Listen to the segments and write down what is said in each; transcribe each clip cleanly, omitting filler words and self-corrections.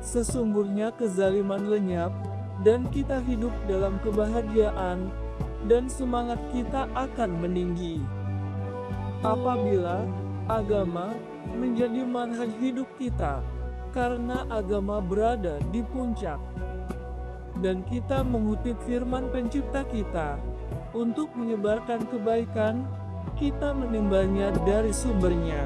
Sesungguhnya kezaliman lenyap, dan kita hidup dalam kebahagiaan, dan semangat kita akan meninggi. Apabila agama menjadi manhaj hidup kita, karena agama berada di puncak, dan kita mengutip firman pencipta kita, untuk menyebarkan kebaikan, kita menimbanya dari sumbernya.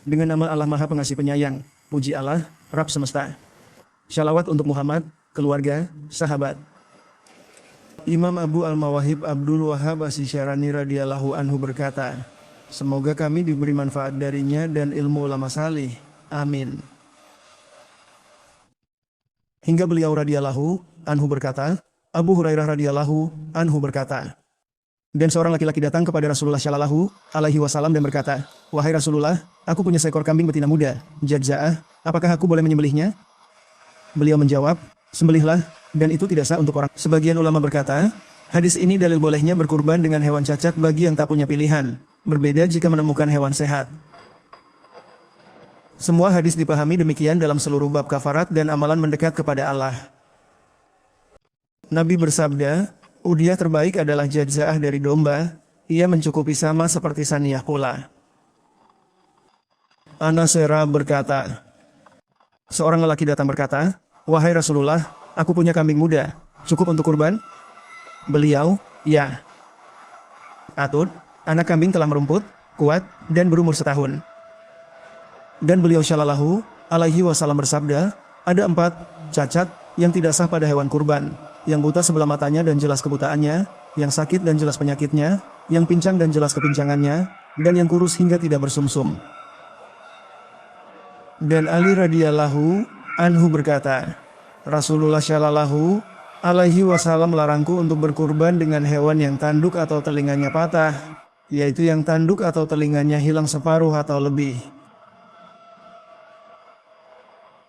Dengan nama Allah Maha Pengasih Penyayang, puji Allah, Rabb semesta. Shalawat untuk Muhammad, keluarga, sahabat. Imam Abu Al-Mawahib Abdul Wahhab Asy-Syarani radhiyallahu anhu berkata, semoga kami diberi manfaat darinya dan ilmu ulama salih. Amin. Hingga beliau radhiyallahu anhu berkata, Abu Hurairah radhiyallahu anhu berkata, dan seorang laki-laki datang kepada Rasulullah Shallallahu alaihi wasallam dan berkata, wahai Rasulullah, aku punya seekor kambing betina muda, jadza'ah, apakah aku boleh menyembelihnya? Beliau menjawab, sembelihlah, dan itu tidak sah untuk orang. Sebagian ulama berkata, hadis ini dalil bolehnya berkurban dengan hewan cacat bagi yang tak punya pilihan, berbeda jika menemukan hewan sehat. Semua hadis dipahami demikian dalam seluruh bab kafarat dan amalan mendekat kepada Allah. Nabi bersabda, udiah terbaik adalah jadza'ah dari domba, ia mencukupi sama seperti saniyah pula. Anasera berkata, seorang lelaki datang berkata, wahai Rasulullah, aku punya kambing muda, cukup untuk kurban? Beliau, ya. Atut, anak kambing telah merumput, kuat, dan berumur setahun. Dan beliau Shallallahu alaihi wasallam bersabda, ada 4 cacat yang tidak sah pada hewan kurban, yang buta sebelah matanya dan jelas kebutaannya, yang sakit dan jelas penyakitnya, yang pincang dan jelas kepincangannya, dan yang kurus hingga tidak bersumsum. Dan Ali radhiyallahu anhu berkata, Rasulullah Shallallahu alaihi wasallam melarangku untuk berkurban dengan hewan yang tanduk atau telinganya patah, yaitu yang tanduk atau telinganya hilang separuh atau lebih.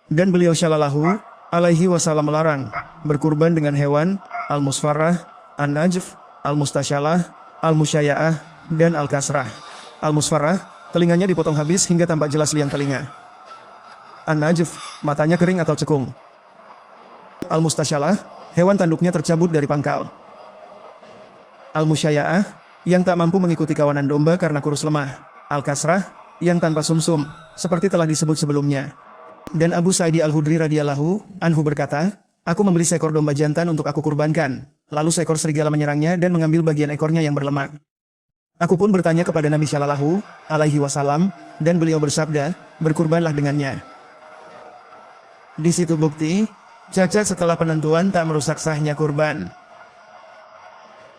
Dan beliau Shallallahu alaihi wasallam melarang berkurban dengan hewan al-musfarrah, an-najf, al-mustasyalah, al-musyaya'ah, dan al-kasrah. Al-musfarrah, telinganya dipotong habis hingga tampak jelas liang telinga. An-najf, matanya kering atau cekung. Al-mustasyalah, hewan tanduknya tercabut dari pangkal. Al-musyaya'ah, yang tak mampu mengikuti kawanan domba karena kurus lemah. Al-kasrah, yang tanpa sumsum, seperti telah disebut sebelumnya. Dan Abu Sa'id Al-Khudri radhiyallahu anhu berkata, aku membeli seekor domba jantan untuk aku kurbankan. Lalu seekor serigala menyerangnya dan mengambil bagian ekornya yang berlemak. Aku pun bertanya kepada Nabi Shallallahu alaihi wasallam, dan beliau bersabda, berkurbanlah dengannya. Di situ bukti, cacat setelah penentuan tak merusak sahnya kurban.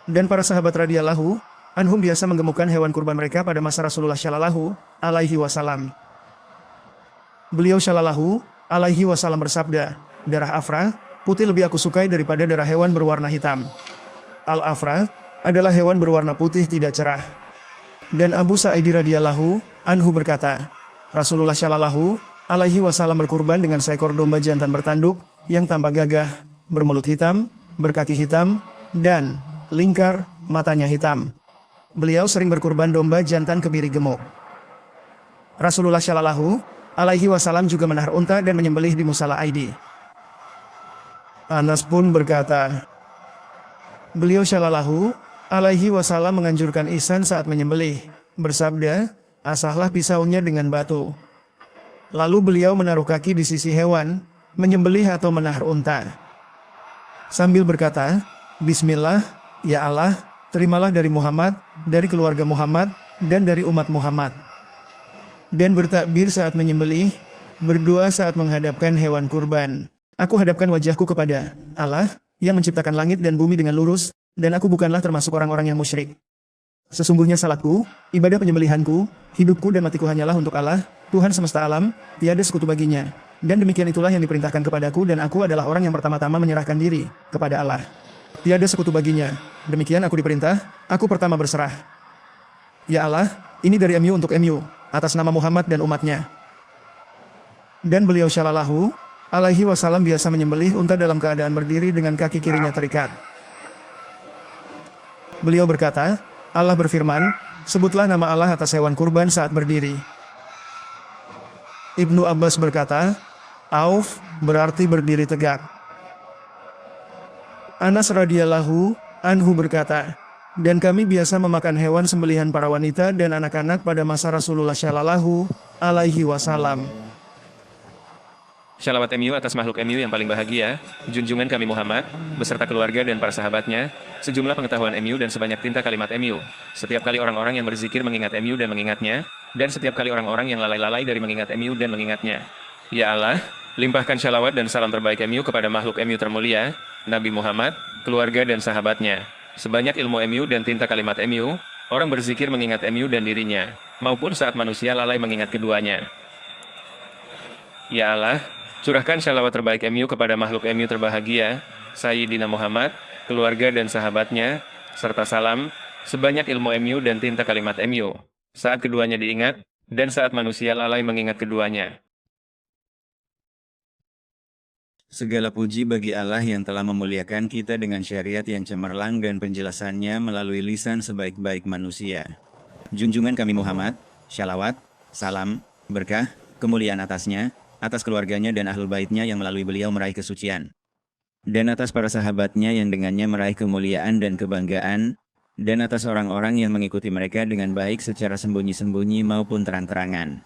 Dan para sahabat radhiyallahu anhum biasa menggemukkan hewan kurban mereka pada masa Rasulullah Shallallahu alaihi wasallam. Beliau Shallallahu alaihi wasallam bersabda, darah afra, putih lebih aku sukai daripada darah hewan berwarna hitam. Al-afra adalah hewan berwarna putih tidak cerah. Dan Abu Sa'id radhiyallahu anhu berkata, Rasulullah Shallallahu alaihi wasallam berkurban dengan seekor domba jantan bertanduk, yang tampak gagah, bermulut hitam, berkaki hitam, dan lingkar, matanya hitam. Beliau sering berkurban domba jantan kemiri gemuk. Rasulullah Shallallahu alaihi wasallam juga menahar unta dan menyembelih di Musala Aidi. Anas pun berkata, beliau Shallallahu alaihi wasallam menganjurkan ihsan saat menyembelih, bersabda, asahlah pisaunya dengan batu. Lalu beliau menaruh kaki di sisi hewan, menyembelih atau menahar unta. Sambil berkata, Bismillah, ya Allah, terimalah dari Muhammad, dari keluarga Muhammad, dan dari umat Muhammad. Dan bertakbir saat menyembelih, berdoa saat menghadapkan hewan kurban. Aku hadapkan wajahku kepada Allah, yang menciptakan langit dan bumi dengan lurus, dan aku bukanlah termasuk orang-orang yang musyrik. Sesungguhnya salatku, ibadah penyembelihanku, hidupku dan matiku hanyalah untuk Allah, Tuhan semesta alam, tiada sekutu baginya. Dan demikian itulah yang diperintahkan kepadaku, dan aku adalah orang yang pertama-tama menyerahkan diri kepada Allah. Tiada sekutu baginya. Demikian aku diperintah, aku pertama berserah. Ya Allah, ini dari MU untuk MU, atas nama Muhammad dan umatnya. Dan beliau Shallallahu alaihi wasallam biasa menyembelih unta dalam keadaan berdiri dengan kaki kirinya terikat. Beliau berkata, Allah berfirman, sebutlah nama Allah atas hewan kurban saat berdiri. Ibnu Abbas berkata, Auf berarti berdiri tegak. Anas radhiyallahu anhu berkata, dan kami biasa memakan hewan sembelihan para wanita dan anak-anak pada masa Rasulullah Shallallahu alaihi wasallam. Shalawat MU atas makhluk MU yang paling bahagia, junjungan kami Muhammad, beserta keluarga dan para sahabatnya, sejumlah pengetahuan MU dan sebanyak tinta kalimat MU. Setiap kali orang-orang yang berzikir mengingat MU dan mengingatnya, dan setiap kali orang-orang yang lalai-lalai dari mengingat MU dan mengingatnya. Ya Allah, limpahkan shalawat dan salam terbaik MU kepada makhluk MU termulia, Nabi Muhammad, keluarga dan sahabatnya. Sebanyak ilmu MU dan tinta kalimat MU, orang berzikir mengingat MU dan dirinya, maupun saat manusia lalai mengingat keduanya. Ya Allah, curahkan shalawat terbaik MU kepada makhluk MU terbahagia, Sayyidina Muhammad, keluarga dan sahabatnya, serta salam, sebanyak ilmu MU dan tinta kalimat MU, saat keduanya diingat, dan saat manusia lalai mengingat keduanya. Segala puji bagi Allah yang telah memuliakan kita dengan syariat yang cemerlang dan penjelasannya melalui lisan sebaik-baik manusia. Junjungan kami Muhammad, shalawat, salam, berkah, kemuliaan atasnya, atas keluarganya dan ahlul baitnya yang melalui beliau meraih kesucian. Dan atas para sahabatnya yang dengannya meraih kemuliaan dan kebanggaan, dan atas orang-orang yang mengikuti mereka dengan baik secara sembunyi-sembunyi maupun terang-terangan.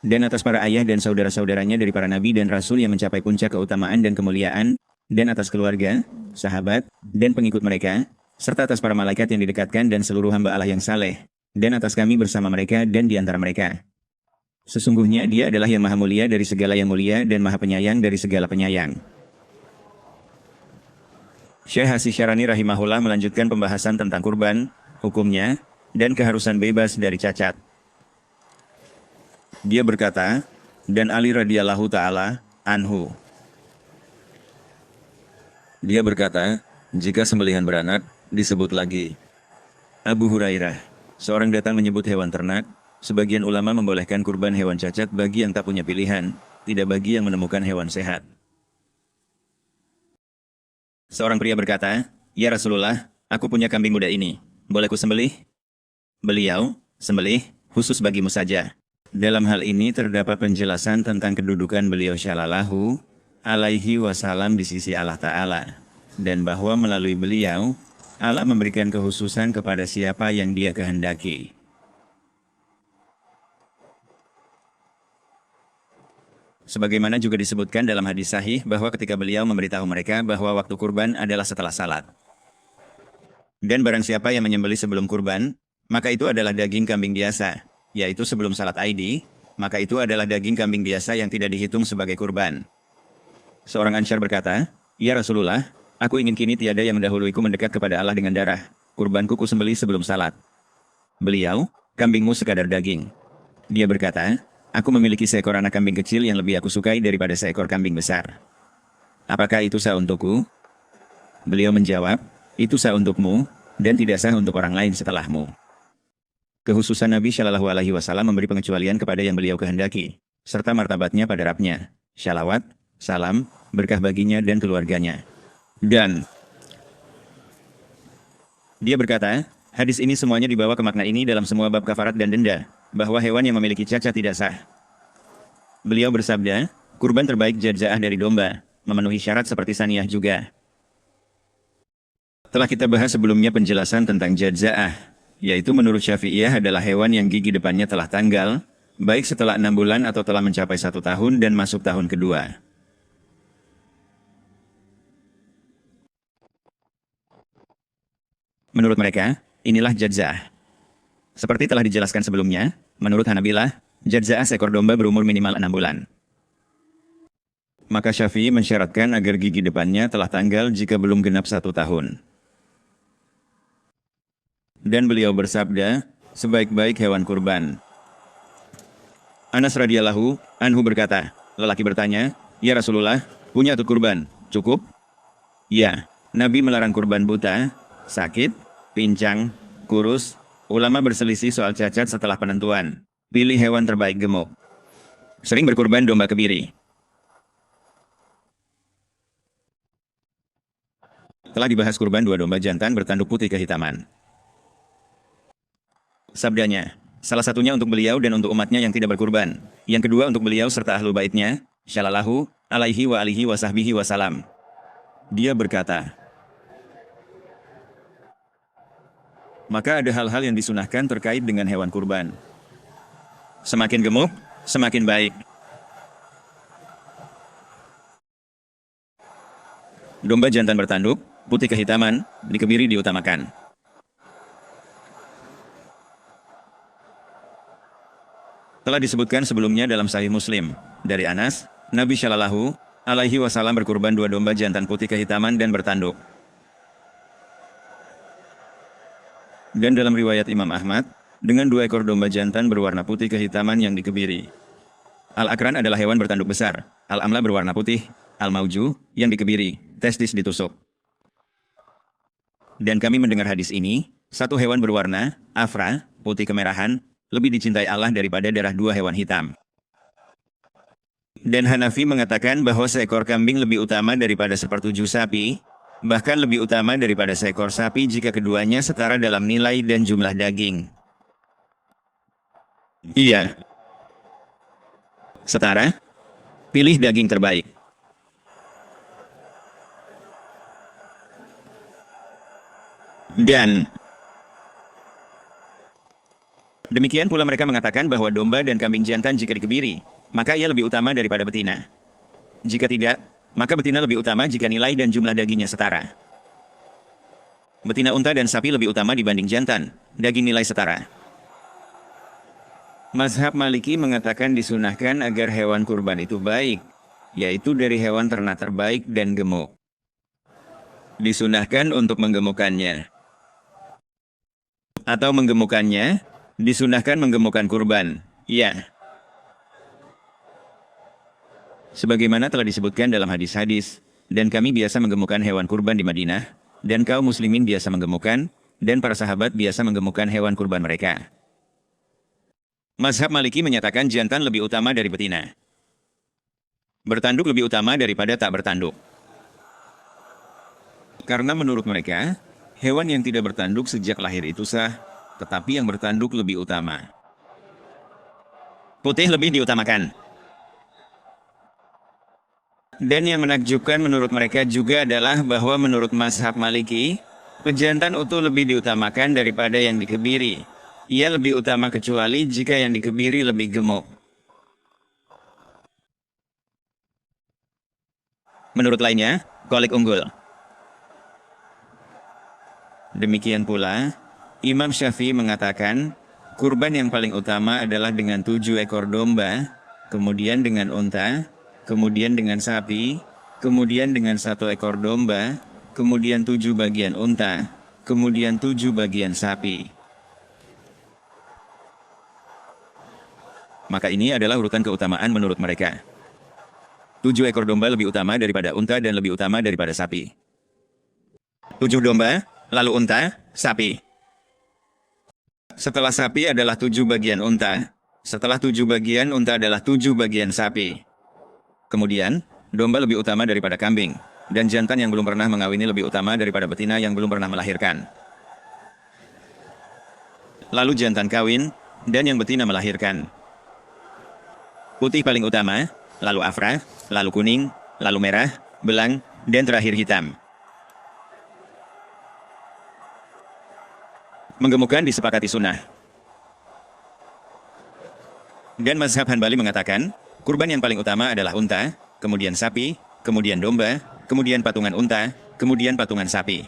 Dan atas para ayah dan saudara-saudaranya dari para nabi dan rasul yang mencapai puncak keutamaan dan kemuliaan, dan atas keluarga, sahabat, dan pengikut mereka, serta atas para malaikat yang didekatkan dan seluruh hamba Allah yang saleh, dan atas kami bersama mereka dan di antara mereka. Sesungguhnya Dia adalah yang maha mulia dari segala yang mulia dan maha penyayang dari segala penyayang. Syekh Hasyarani rahimahullah melanjutkan pembahasan tentang kurban, hukumnya, dan keharusan bebas dari cacat. Dia berkata, dan Ali radhiyallahu ta'ala anhu. Dia berkata, jika sembelihan beranak, disebut lagi. Abu Hurairah, seorang datang menyebut hewan ternak, sebagian ulama membolehkan kurban hewan cacat bagi yang tak punya pilihan, tidak bagi yang menemukan hewan sehat. Seorang pria berkata, ya Rasulullah, aku punya kambing muda ini, boleh ku sembelih? Beliau, sembelih, khusus bagimu saja. Dalam hal ini terdapat penjelasan tentang kedudukan beliau Shallallahu alaihi wasallam di sisi Allah Ta'ala, dan bahwa melalui beliau, Allah memberikan kekhususan kepada siapa yang Dia kehendaki. Sebagaimana juga disebutkan dalam hadis sahih bahwa ketika beliau memberitahu mereka bahwa waktu kurban adalah setelah salat. Dan barang siapa yang menyembelih sebelum kurban, maka itu adalah daging kambing biasa, yaitu sebelum salat Aidi, maka itu adalah daging kambing biasa yang tidak dihitung sebagai kurban. Seorang Ansyar berkata, ya Rasulullah, aku ingin kini tiada yang mendahuluiku mendekat kepada Allah dengan darah, kurbanku kusembelih sebelum salat. Beliau, kambingmu sekadar daging. Dia berkata, aku memiliki seekor anak kambing kecil yang lebih aku sukai daripada seekor kambing besar. Apakah itu sah untukku? Beliau menjawab, itu sah untukmu, dan tidak sah untuk orang lain setelahmu. Kekhususan Nabi Shallallahu alaihi wasallam memberi pengecualian kepada yang beliau kehendaki, serta martabatnya pada Rabb-Nya, shalawat, salam, berkah baginya dan keluarganya. Dan dia berkata, hadis ini semuanya dibawa ke makna ini dalam semua bab kafarat dan denda, bahwa hewan yang memiliki cacat tidak sah. Beliau bersabda, kurban terbaik jadza'ah dari domba, memenuhi syarat seperti saniyah juga. Telah kita bahas sebelumnya penjelasan tentang jadza'ah, yaitu menurut Syafi'iyah adalah hewan yang gigi depannya telah tanggal, baik setelah 6 bulan atau telah mencapai 1 tahun dan masuk tahun kedua. Menurut mereka, inilah jadza'ah. Seperti telah dijelaskan sebelumnya, menurut Hanabilah, jadza'ah seekor domba berumur minimal 6 bulan. Maka Syafi'i mensyaratkan agar gigi depannya telah tanggal jika belum genap 1 tahun. Dan beliau bersabda, sebaik-baik hewan kurban. Anas radhiyallahu anhu berkata, lelaki bertanya, ya Rasulullah, punya atut kurban, cukup? Ya, Nabi melarang kurban buta, sakit, pincang, kurus. Ulama berselisih soal cacat setelah penentuan. Pilih hewan terbaik gemuk. Sering berkurban domba kebiri. Telah dibahas kurban 2 domba jantan bertanduk putih kehitaman. Sabdanya, salah satunya untuk beliau dan untuk umatnya yang tidak berkurban. Yang kedua untuk beliau serta ahlu baitnya, shallallahu alaihi wa alihi wa sahbihi wasalam. Dia berkata, maka ada hal-hal yang disunahkan terkait dengan hewan kurban. Semakin gemuk, semakin baik. Domba jantan bertanduk, putih kehitaman, dikebiri diutamakan. Telah disebutkan sebelumnya dalam Sahih Muslim, dari Anas, Nabi Shallallahu alaihi wasallam berkurban 2 domba jantan putih kehitaman dan bertanduk. Dan dalam riwayat Imam Ahmad, dengan 2 ekor domba jantan berwarna putih kehitaman yang dikebiri. Al-Akran adalah hewan bertanduk besar, Al-Amla berwarna putih, Al-Mauju yang dikebiri, testis ditusuk. Dan kami mendengar hadis ini, satu hewan berwarna, Afra, putih kemerahan, lebih dicintai Allah daripada darah 2 hewan hitam. Dan Hanafi mengatakan bahwa seekor kambing lebih utama daripada 1/7 sapi, bahkan lebih utama daripada seekor sapi jika keduanya setara dalam nilai dan jumlah daging. Iya. Setara? Pilih daging terbaik. Dan demikian pula mereka mengatakan bahwa domba dan kambing jantan jika dikebiri, maka ia lebih utama daripada betina. Jika tidak, maka betina lebih utama jika nilai dan jumlah dagingnya setara. Betina unta dan sapi lebih utama dibanding jantan, daging nilai setara. Mazhab Maliki mengatakan disunahkan agar hewan kurban itu baik, yaitu dari hewan ternak terbaik dan gemuk. Disunahkan untuk menggemukkannya. Atau menggemukkannya, disunahkan menggemukkan kurban, ya. Sebagaimana telah disebutkan dalam hadis-hadis, dan kami biasa menggemukkan hewan kurban di Madinah, dan kaum muslimin biasa menggemukkan, dan para sahabat biasa menggemukkan hewan kurban mereka. Mazhab Maliki menyatakan jantan lebih utama dari betina. Bertanduk lebih utama daripada tak bertanduk. Karena menurut mereka, hewan yang tidak bertanduk sejak lahir itu sah, tetapi yang bertanduk lebih utama. Putih lebih diutamakan. Dan yang menakjubkan menurut mereka juga adalah bahwa menurut mazhab Maliki, pejantan utuh lebih diutamakan daripada yang dikebiri. Ia lebih utama kecuali jika yang dikebiri lebih gemuk. Menurut lainnya, kolik unggul. Demikian pula, Imam Syafi'i mengatakan, kurban yang paling utama adalah dengan 7 ekor domba, kemudian dengan unta, kemudian dengan sapi, kemudian dengan 1 ekor domba, kemudian 7 bagian unta, kemudian 7 bagian sapi. Maka ini adalah urutan keutamaan menurut mereka. 7 ekor domba lebih utama daripada unta dan lebih utama daripada sapi. 7 domba, lalu unta, sapi. Setelah sapi adalah 7 bagian unta. Setelah 7 bagian unta adalah 7 bagian sapi. Kemudian, domba lebih utama daripada kambing, dan jantan yang belum pernah mengawini lebih utama daripada betina yang belum pernah melahirkan. Lalu jantan kawin, dan yang betina melahirkan. Putih paling utama, lalu afra, lalu kuning, lalu merah, belang, dan terakhir hitam. Menggemukkan disepakati sunnah. Dan mazhab Hanbali mengatakan, kurban yang paling utama adalah unta, kemudian sapi, kemudian domba, kemudian patungan unta, kemudian patungan sapi.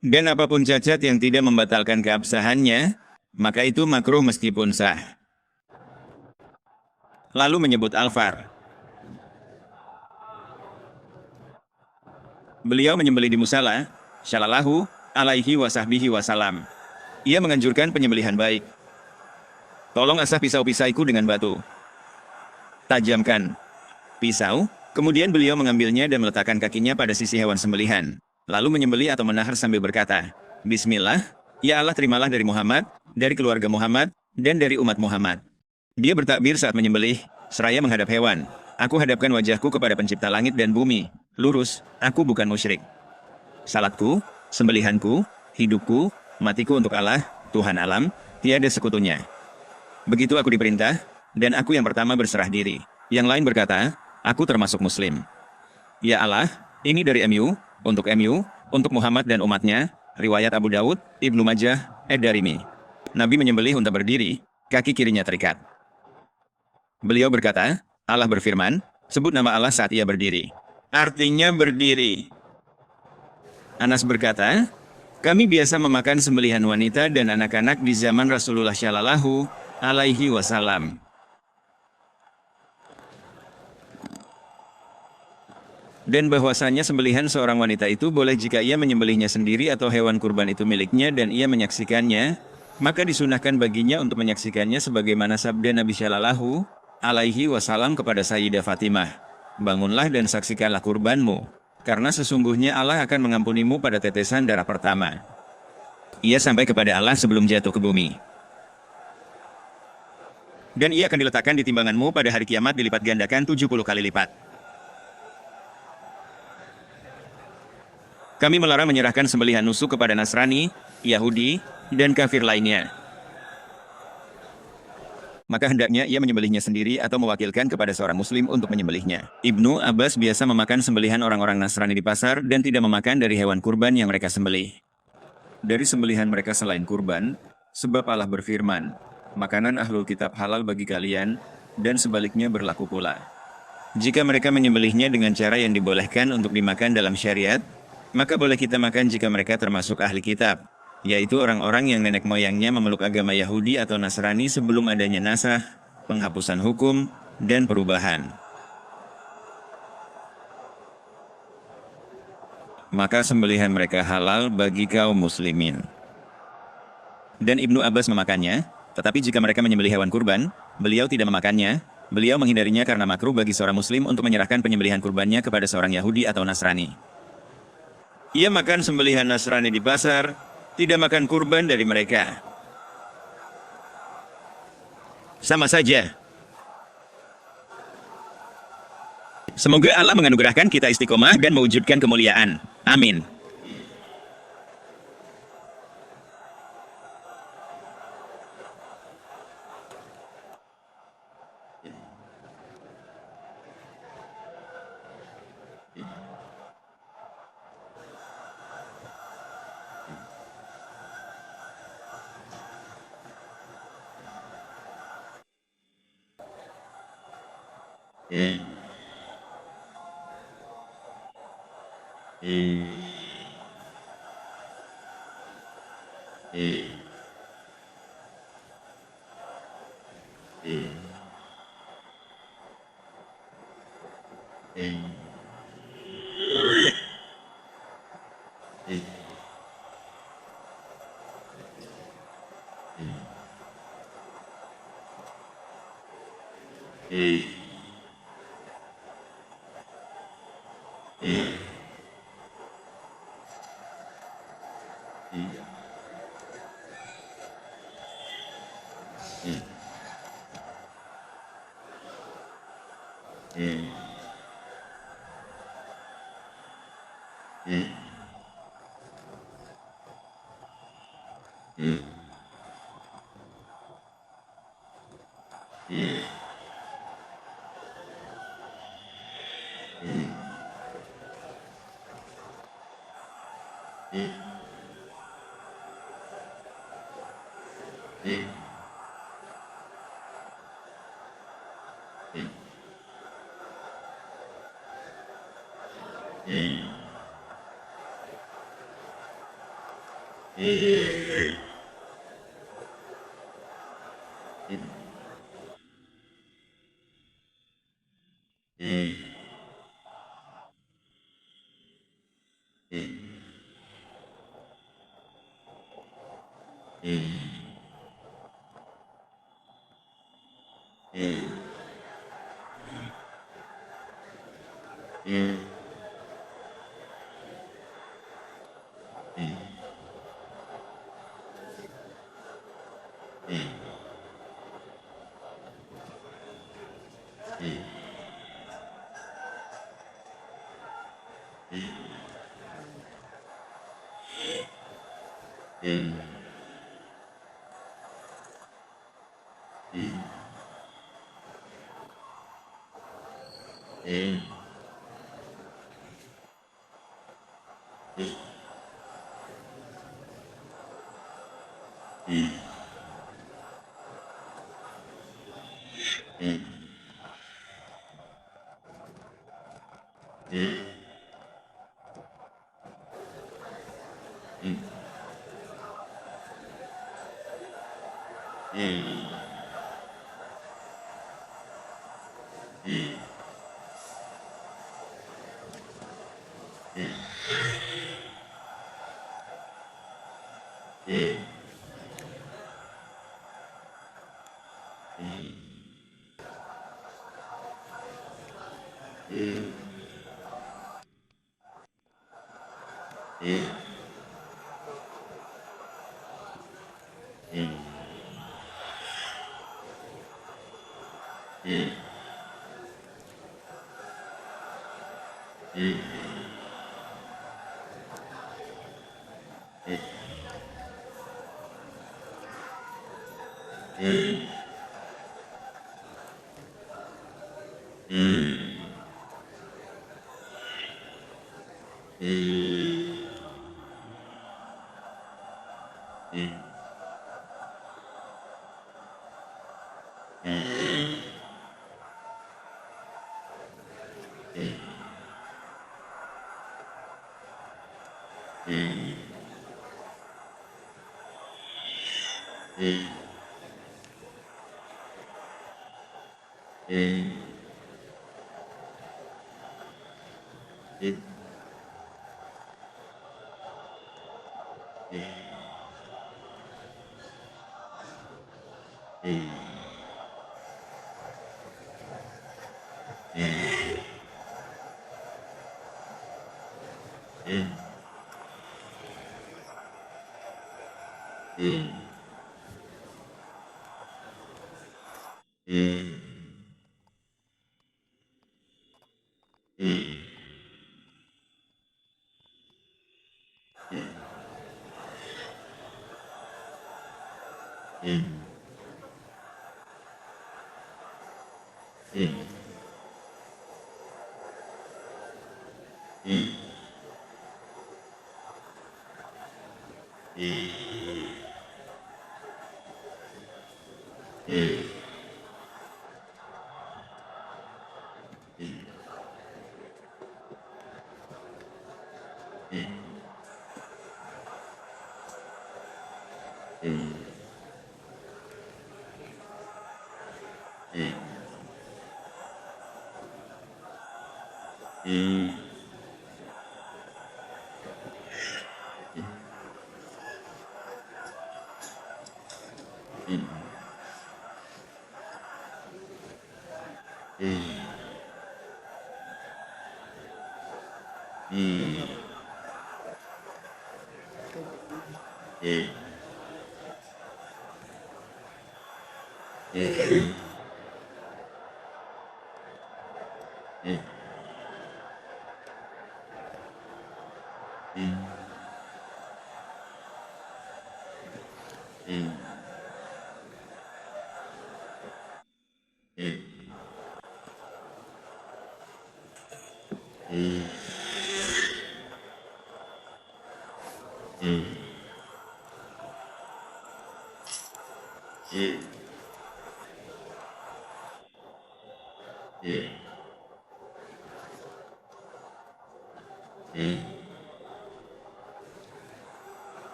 Dan apapun cacat yang tidak membatalkan keabsahannya, maka itu makruh meskipun sah. Lalu menyebut Al-Far. Beliau menyembelih di musala, shallallahu alaihi wa sahbihi wasalam. Ia menganjurkan penyembelihan baik. Tolong asah pisau-pisaiku dengan batu. Tajamkan pisau, kemudian beliau mengambilnya dan meletakkan kakinya pada sisi hewan sembelihan. Lalu menyembelih atau menahar sambil berkata, Bismillah, ya Allah terimalah dari Muhammad, dari keluarga Muhammad, dan dari umat Muhammad. Dia bertakbir saat menyembelih, seraya menghadap hewan. Aku hadapkan wajahku kepada pencipta langit dan bumi. Lurus, aku bukan musyrik. Salatku, sembelihanku, hidupku, matiku untuk Allah, Tuhan alam, tiada sekutunya. Begitu aku diperintah, dan aku yang pertama berserah diri. Yang lain berkata, aku termasuk muslim. Ya Allah, ini dari MU, untuk Muhammad dan umatnya, riwayat Abu Daud, Ibnu Majah, Ad-Darimi. Nabi menyembelih unta berdiri, kaki kirinya terikat. Beliau berkata, Allah berfirman, sebut nama Allah saat ia berdiri. Artinya berdiri. Anas berkata, kami biasa memakan sembelihan wanita dan anak-anak di zaman Rasulullah Shallallahu Alaihi Wasallam. Dan bahwasanya sembelihan seorang wanita itu boleh jika ia menyembelihnya sendiri atau hewan kurban itu miliknya dan ia menyaksikannya, maka disunahkan baginya untuk menyaksikannya sebagaimana sabda Nabi Shallallahu Alaihi Wasallam kepada Sayyidah Fatimah. Bangunlah dan saksikanlah kurbanmu, karena sesungguhnya Allah akan mengampunimu pada tetesan darah pertama. Ia sampai kepada Allah sebelum jatuh ke bumi. Dan ia akan diletakkan di timbanganmu pada hari kiamat dilipat gandakan 70 kali lipat. Kami melarang menyerahkan sembelihan nusuk kepada Nasrani, Yahudi, dan kafir lainnya. Maka hendaknya ia menyembelihnya sendiri atau mewakilkan kepada seorang muslim untuk menyembelihnya. Ibnu Abbas biasa memakan sembelihan orang-orang Nasrani di pasar dan tidak memakan dari hewan kurban yang mereka sembelih. Dari sembelihan mereka selain kurban, sebab Allah berfirman, makanan ahlul kitab halal bagi kalian, dan sebaliknya berlaku pula. Jika mereka menyembelihnya dengan cara yang dibolehkan untuk dimakan dalam syariat, maka boleh kita makan jika mereka termasuk ahli kitab, yaitu orang-orang yang nenek moyangnya memeluk agama Yahudi atau Nasrani sebelum adanya nasakh, penghapusan hukum, dan perubahan. Maka sembelihan mereka halal bagi kaum muslimin. Dan Ibnu Abbas memakannya, tetapi jika mereka menyembelih hewan kurban, beliau tidak memakannya, beliau menghindarinya karena makruh bagi seorang muslim untuk menyerahkan penyembelihan kurbannya kepada seorang Yahudi atau Nasrani. Ia makan sembelihan Nasrani di pasar, tidak makan kurban dari mereka. Sama saja. Semoga Allah menganugerahkan kita istiqomah dan mewujudkan kemuliaan. Amin.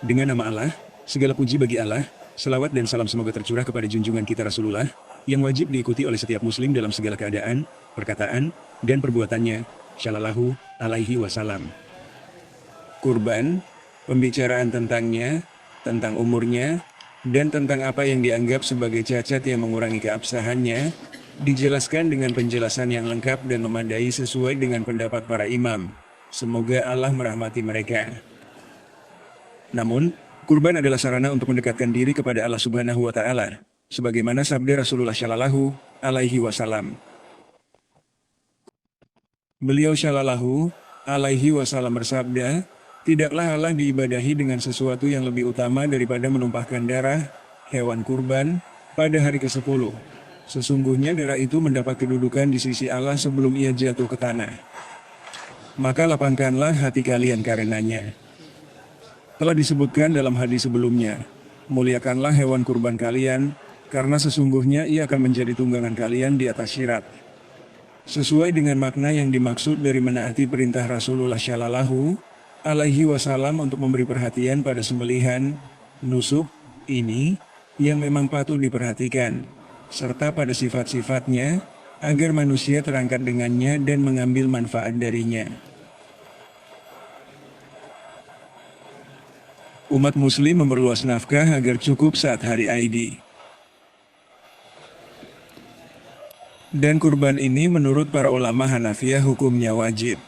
Dengan nama Allah, segala puji bagi Allah, selawat dan salam semoga tercurah kepada junjungan kita Rasulullah, yang wajib diikuti oleh setiap muslim dalam segala keadaan, perkataan, dan perbuatannya, Shallallahu alaihi wasallam. Kurban, pembicaraan tentangnya, tentang umurnya, dan tentang apa yang dianggap sebagai cacat yang mengurangi keabsahannya, dijelaskan dengan penjelasan yang lengkap dan memadai sesuai dengan pendapat para imam. Semoga Allah merahmati mereka. Namun, kurban adalah sarana untuk mendekatkan diri kepada Allah Subhanahu wa Ta'ala, sebagaimana sabda Rasulullah Shallallahu alaihi wasallam. Beliau Shallallahu alaihi wasallam bersabda, "Tidaklah Allah diibadahi dengan sesuatu yang lebih utama daripada menumpahkan darah hewan kurban pada hari ke-10. Sesungguhnya darah itu mendapat kedudukan di sisi Allah sebelum ia jatuh ke tanah. Maka lapangkanlah hati kalian karenanya." Telah disebutkan dalam hadis sebelumnya, muliakanlah hewan kurban kalian, karena sesungguhnya ia akan menjadi tunggangan kalian di atas syirat. Sesuai dengan makna yang dimaksud dari menaati perintah Rasulullah Shallallahu alaihi wasallam untuk memberi perhatian pada sembelihan, nusuk, ini, yang memang patut diperhatikan, serta pada sifat-sifatnya, agar manusia terangkat dengannya dan mengambil manfaat darinya. Umat muslim memperluas nafkah agar cukup saat hari Aidi. Dan kurban ini menurut para ulama Hanafiyah hukumnya wajib.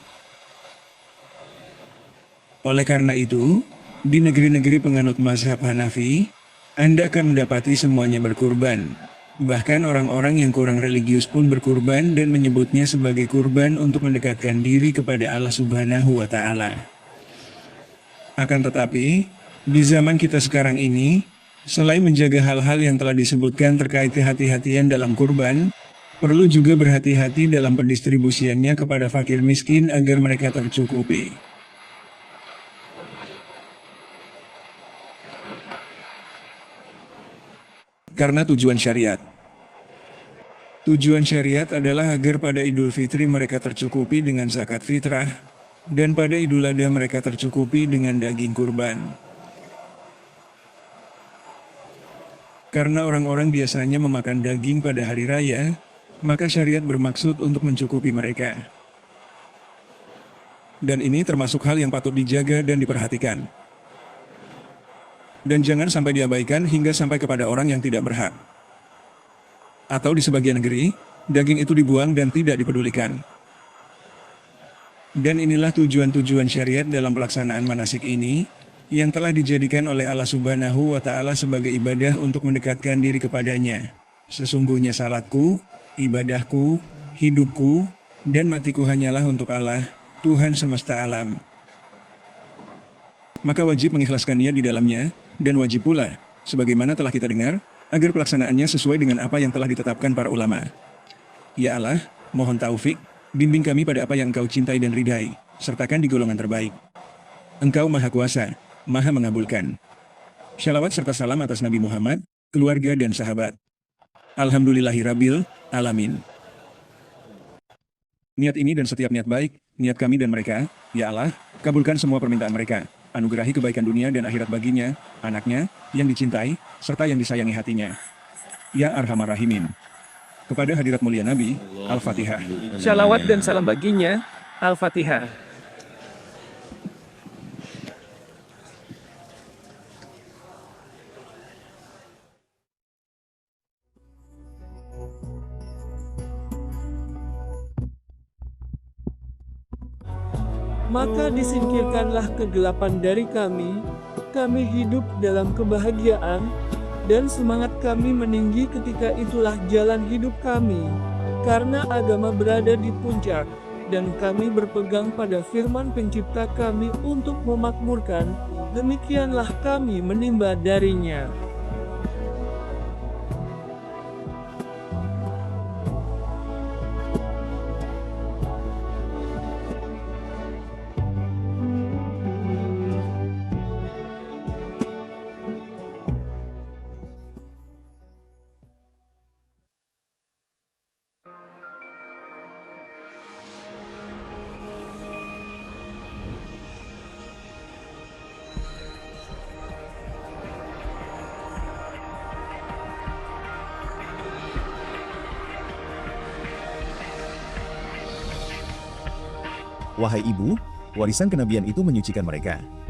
Oleh karena itu, di negeri-negeri penganut mazhab Hanafi, Anda akan mendapati semuanya berkurban. Bahkan orang-orang yang kurang religius pun berkurban dan menyebutnya sebagai kurban untuk mendekatkan diri kepada Allah Subhanahu wa Ta'ala. Akan tetapi, di zaman kita sekarang ini, selain menjaga hal-hal yang telah disebutkan terkait kehati-hatian dalam kurban, perlu juga berhati-hati dalam pendistribusiannya kepada fakir miskin agar mereka tercukupi. Karena tujuan syariat. Tujuan syariat adalah agar pada Idul Fitri mereka tercukupi dengan zakat fitrah, dan pada Idul Adha mereka tercukupi dengan daging kurban. Karena orang-orang biasanya memakan daging pada hari raya, maka syariat bermaksud untuk mencukupi mereka. Dan ini termasuk hal yang patut dijaga dan diperhatikan. Dan jangan sampai diabaikan hingga sampai kepada orang yang tidak berhak. Atau di sebagian negeri, daging itu dibuang dan tidak dipedulikan. Dan inilah tujuan-tujuan syariat dalam pelaksanaan manasik ini, yang telah dijadikan oleh Allah Subhanahu wa Ta'ala sebagai ibadah untuk mendekatkan diri kepadanya. Sesungguhnya salatku, ibadahku, hidupku, dan matiku hanyalah untuk Allah, Tuhan semesta alam. Maka wajib mengikhlaskan niat di dalamnya, dan wajib pula, sebagaimana telah kita dengar, agar pelaksanaannya sesuai dengan apa yang telah ditetapkan para ulama. Ya Allah, mohon taufik, bimbing kami pada apa yang Engkau cintai dan ridai, sertakan di golongan terbaik. Engkau Maha Kuasa, Maha Mengabulkan. Shalawat serta salam atas Nabi Muhammad, keluarga dan sahabat. Alhamdulillahirabbil alamin. Niat ini dan setiap niat baik, niat kami dan mereka, ya Allah, kabulkan semua permintaan mereka. Anugerahi kebaikan dunia dan akhirat baginya, anaknya, yang dicintai, serta yang disayangi hatinya. Ya Arhamar Rahimin. Kepada hadirat mulia Nabi, Al-Fatihah. Shalawat dan salam baginya. Al-Fatihah. Maka disingkirkanlah kegelapan dari kami hidup dalam kebahagiaan, dan semangat kami meninggi ketika itulah jalan hidup kami, karena agama berada di puncak, dan kami berpegang pada firman pencipta kami untuk memakmurkan, demikianlah kami menimba darinya. Wahai ibu, warisan kenabian itu menyucikan mereka.